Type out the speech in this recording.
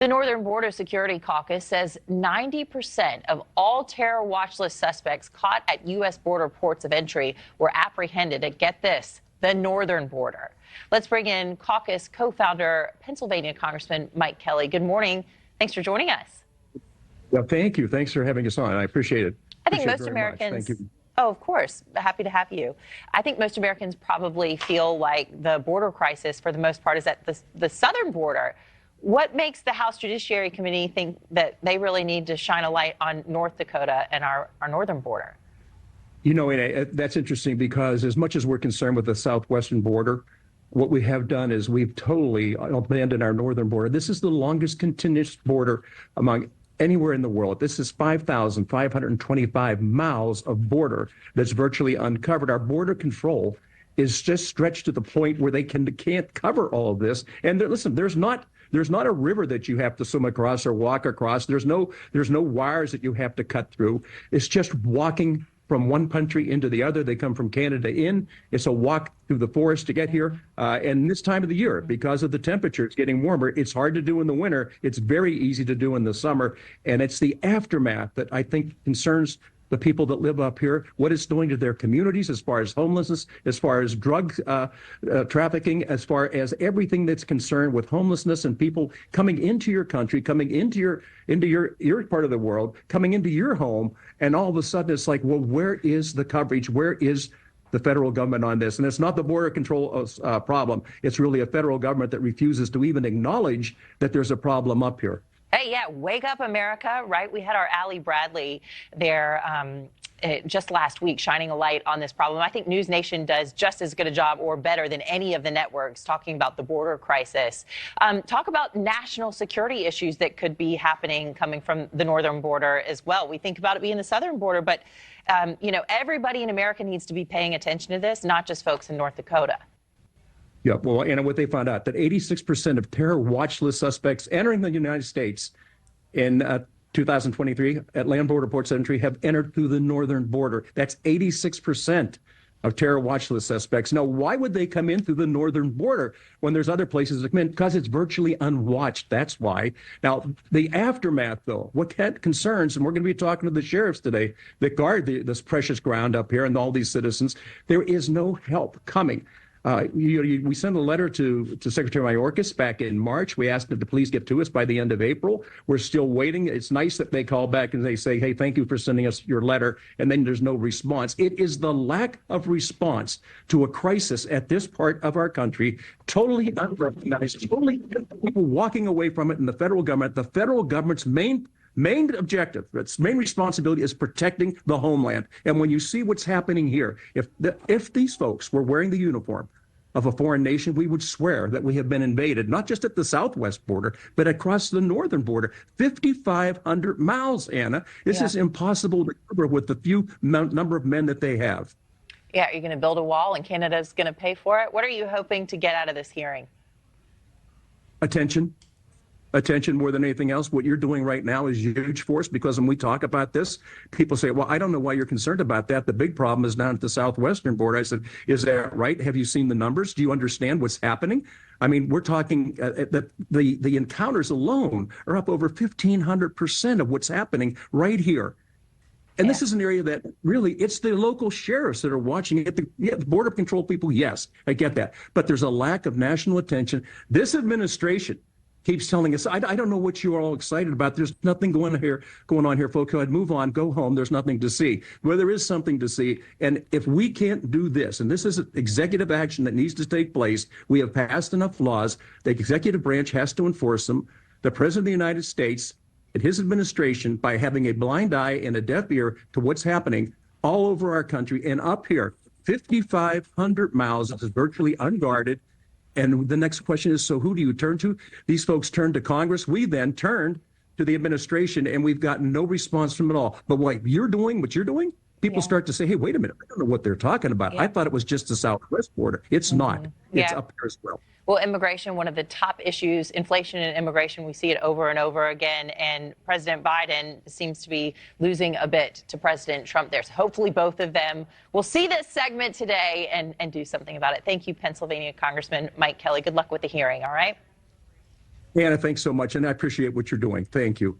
The Northern Border Security Caucus says 90% of all terror watch list suspects caught at U.S. border ports of entry were apprehended at, get this, the northern border. Let's bring in caucus co-founder, Pennsylvania Congressman Mike Kelly. Good morning. Thanks for joining us. Well, thank you. Thanks for having us on. I appreciate it. I think most Americans. Thank you. Oh, of course. Happy to have you. I think most Americans probably feel like the border crisis, for the most part, is at the southern border. What makes the House Judiciary Committee think that they really need to shine a light on North Dakota and our northern border? You know, that's interesting because as much as we're concerned with the southwestern border, what we have done is we've totally abandoned our northern border. This is the longest continuous border among anywhere in the world. This is 5,525 miles of border that's virtually uncovered. Our border control is just stretched to the point where they can't cover all of this. And listen, there's not a river that you have to swim across or walk across. There's no wires that you have to cut through. It's just walking from one country into the other. They come from Canada in. It's a walk through the forest to get here. And this time of the year, because of the temperature, it's getting warmer. It's hard to do in the winter. It's very easy to do in the summer. And it's the aftermath that I think concerns the people that live up here, what it's doing to their communities as far as homelessness, as far as drug trafficking, as far as everything that's concerned with homelessness and people coming into your country, coming into your part of the world, coming into your home. And all of a sudden it's like, well, where is the coverage? Where is the federal government on this? And it's not the border control problem. It's really a federal government that refuses to even acknowledge that there's a problem up here. Hey, yeah, wake up, America, right? We had our Allie Bradley there just last week shining a light on this problem. I think NewsNation does just as good a job or better than any of the networks talking about the border crisis. Talk about national security issues that could be happening coming from the northern border as well. We think about it being the southern border, but, you know, everybody in America needs to be paying attention to this, not just folks in North Dakota. Yeah, well, and what they found out, that 86% of terror watch list suspects entering the United States in 2023 at land border ports of entry have entered through the northern border. That's 86% of terror watch list suspects. Now, why would they come in through the northern border when there's other places that come in? Because it's virtually unwatched. That's why. Now, the aftermath, though, what concerns, and we're going to be talking to the sheriffs today that guard this precious ground up here and all these citizens, there is no help coming. We sent a letter to Secretary Mayorkas back in March. We asked them to please get to us by the end of April. We're still waiting. It's nice that they call back and they say, hey, thank you for sending us your letter. And then there's no response. It is the lack of response to a crisis at this part of our country, totally unrecognized, totally people walking away from it in the federal government's main objective, its main responsibility is protecting the homeland. And when you see what's happening here, if these folks were wearing the uniform of a foreign nation, we would swear that we have been invaded, not just at the southwest border, but across the northern border. 5,500 miles, Anna. This is impossible to cover with the few number of men that they have. Yeah, you're going to build a wall and Canada's going to pay for it. What are you hoping to get out of this hearing? Attention more than anything else. What you're doing right now is huge for us, because when we talk about this, people say, well, I don't know why you're concerned about that. The big problem is down at the southwestern border. I said, is that right? Have you seen the numbers? Do you understand what's happening? I mean, we're talking that the encounters alone are up over 1,500% of what's happening right here. And this is an area that really, it's the local sheriffs that are watching it. The border control people, yes, I get that. But there's a lack of national attention. This administration keeps telling us, I don't know what you are all excited about. There's nothing going on here, folks. Go ahead, move on, go home. There's nothing to see. Well, there is something to see. And if we can't do this, and this is executive action that needs to take place, we have passed enough laws. The executive branch has to enforce them. The President of the United States and his administration, by having a blind eye and a deaf ear to what's happening all over our country and up here, 5,500 miles is virtually unguarded. And the next question is, so who do you turn to? These folks turned to Congress. We then turned to the administration, and we've gotten no response from it all. But what you're doing, people start to say, hey, wait a minute, I don't know what they're talking about. I thought it was just the southwest border. It's not. It's up here as well. Well, immigration, one of the top issues, inflation and immigration, we see it over and over again. And President Biden seems to be losing a bit to President Trump there. So hopefully both of them will see this segment today and do something about it. Thank you, Pennsylvania Congressman Mike Kelly. Good luck with the hearing, all right? Anna, thanks so much. And I appreciate what you're doing. Thank you.